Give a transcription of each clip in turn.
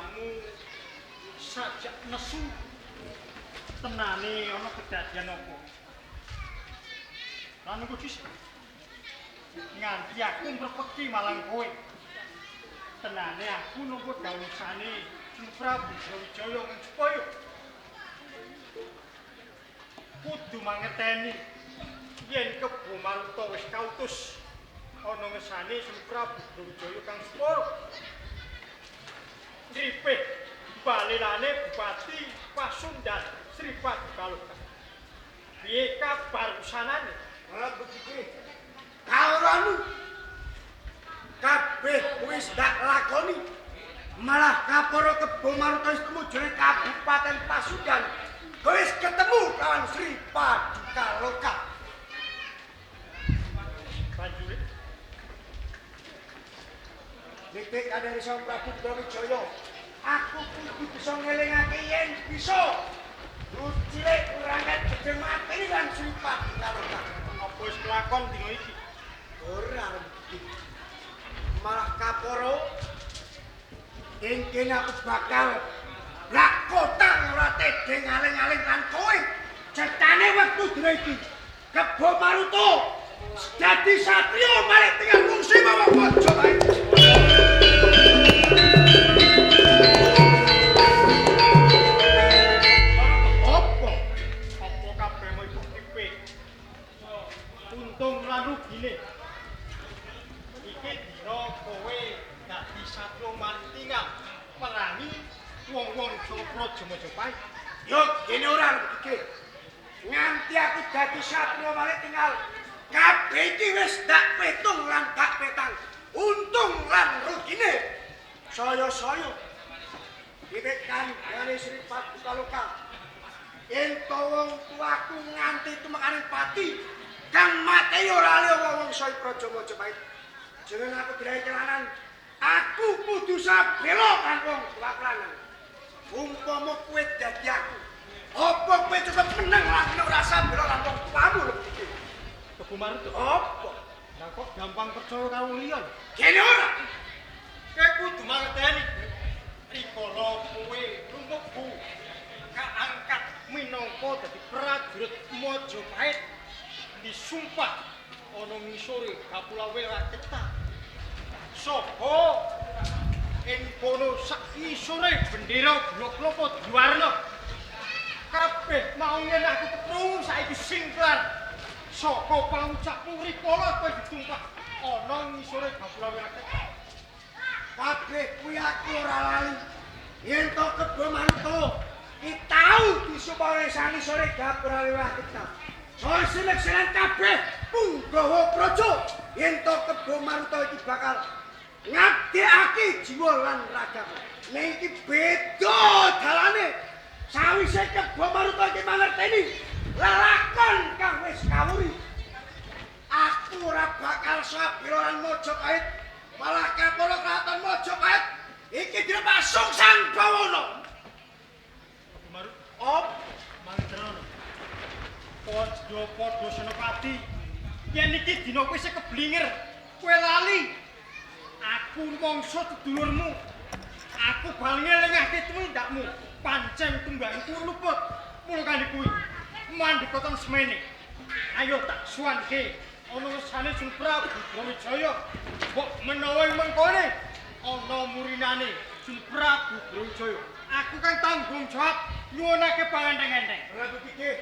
kamu sajak nesu tenane ana kedadian apa? Lan iku dis nganti aku mrepeki malang kowe. Tenane aku numpuk dawuhane Prabu Brawijaya supaya kudu mangerteni yen Kebo Maruta wis kautus ana ngesane Prabu Brawijaya kang sepuro. Ngripih balelane Bupati Pasundan Sripati Kaloka. Piye kabar usanane? Begini, kawranu kabeh wis dak lakoni. Malah Kaporo Kebo Maruta wis kemujune Kabupaten Pasundan. Wis ketemu kawan Sripati Kaloka. Banjure Nek kadare Sang Prabu Brawijaya, aku kudu bisa ngelingake yen bisa. Cilik urangan gedhe mati lan Sripati Kaloka. apa wis kelakon dina iki? Ora iki. Malah Kaporo kene aku bakal lak kota ora tedhe ngaling-aling kan kowe. Cetane wektu dina iki. Kebo Maruta dadi satriya malih tinggal fungsi bawa bojo bae. Untung lan rugine. Iki dina kowe dadi satya mantingal merangi wong-wong saka Praja Majapahit. Yo kene ora iki. Nganti aku dadi satria malih tinggal kabeh iki wis dak petung lan dak petang. Untung lan rugine. Saya-saya iki kandhane Sripati Kaloka. Ento wong tuaku nganti tumekaning pati kang mati ora liya wong saya Praja Majapahit. Jeneng aku dirahi kelanan, aku kudu sabela kan wong tuaku lanang. Umpama kowe dadi aku, apa kowe cukup meneng lan ora sabela lan wong tuamu lho iki. Kebo Maruta. Apa? Lah kok gampang percaya karo liya? Kene ora. Kowe kudu mangerteni. Rikala kowe lumbukku kaangkat minangka dadi prajurit Majapahit disumpah ana ngisore Kapulawe Raketa. Sapa ing kono sak isore bendera Gloklapa diwarna. Kabeh mau yen aku keprung saiki singklar. Saka pangucapmu rikala kowe ditumpah ana ngisore Kapulawe Raketa. Kabeh kuwi aku ora lali. Yen to Kebo Maruta iki tau disumpah sani sore Kapulawe Raketa. Soal selek-selen kabeh punggawa praja yen to Kebo Maruta iki bakal ngabdekake jiwa lan ragamu. Ning iki beda dalane. Sawise Kebo Maruta iki mangerteni lelakon kang wis kawuri. Aku ora bakal sabila lan Majapahit. Malah Kapolo Kraton Majapahit iki direpasung Sang Bawana. Kebo Maruta. Op Mangerteni. Padha-padha Senopati. Yen iki dina kowe isih keblinger, kowe lali. Aku mangsa sedulurmu. Aku bal ngelingake tumindakmu. Pancen tunggangku luput. Mula kali kuwi mandhikaton semene. Ayo tak suwanke ana ngesane Sing Prabu Brawijaya. Mbok menawa mengkone ana murinane Sing Prabu Brawijaya. Aku kan tanggung jawab nyuwunake pangenteng-enteng. Ora iki.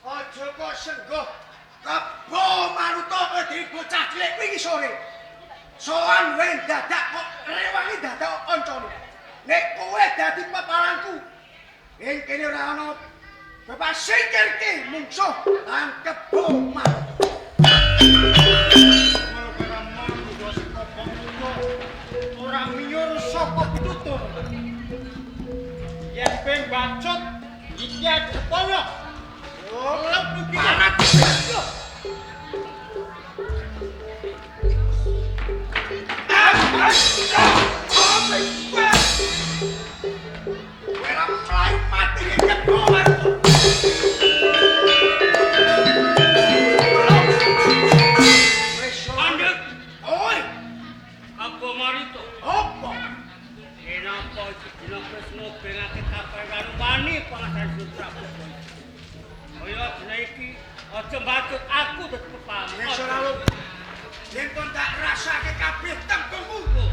Aja kok senggoh Kebo Maruta kowe dhewe bocah cilik kuwi iki sore. Soan wae dadak kok rewangi dadak kancane. Nek kowe dadi pepalanku, ing kene ora ana bapak singkirke mungsuh lan Kebo Maruta. Ora miyur saka pitutur. Yen kowe bacut iki jepolo. Lep iki anak. Napa iki dina wis ngobengake kabeh karo wani Pangeran Prabu. Kaya dina iki aja mbacut aku dadi kepala. Wis ora lu. Yen kon tak rasake kabeh tembungmu.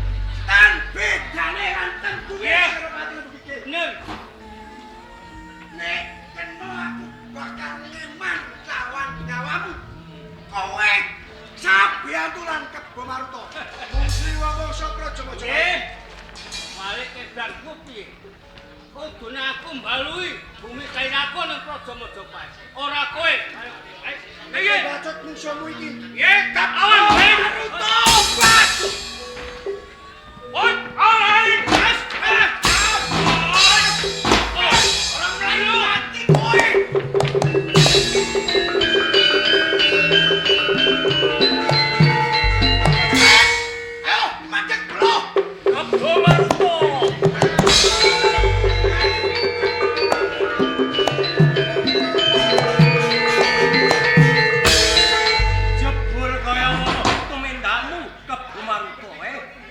Tan bedane lan tembunge Senopati Lubike. Bener. Nek kena aku bakal ngeman lawan nyawamu. Kowe sabiyantu lan Kebo Maruta. Mungsi wong Praja-Maja. Nggih. Balik ke blangku piye? Kudune aku mbalui bumi kainakon nang Praja Majapahit. Ora kowe. Ayo. Ayo. Bacot mungsuhmu iki. Nggih, kap awan bae. Maruta batu. Oi, alai. Mas. Orang Melayu mati kowe. Ayo, macet bro. Kebo Maruta. Jebul kaya ngono tumindakmu Kebo Maruta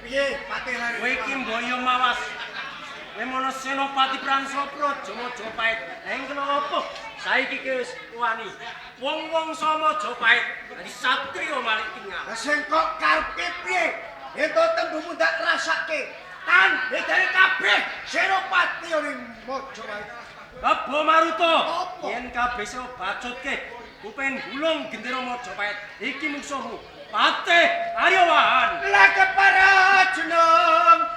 Piye, Patihan? Kowe iki mboyo mawas. Kowe mono Senopati Prangsra Praja Majapahit. Lah ing kena apa? Saiki ki wis wani. Wong-wong sama Majapahit dadi satriya malih tinggal. Lah sing kok karepe piye? Ento tembungmu ndak rasake. Tan bedane kabeh Senopati ning Majapahit. Kebo Maruta. Apa? Yen kabeh sing bacutke kupen gulung gendera Majapahit. Iki musuhmu. Patih Aryawan. Lah kepara jeneng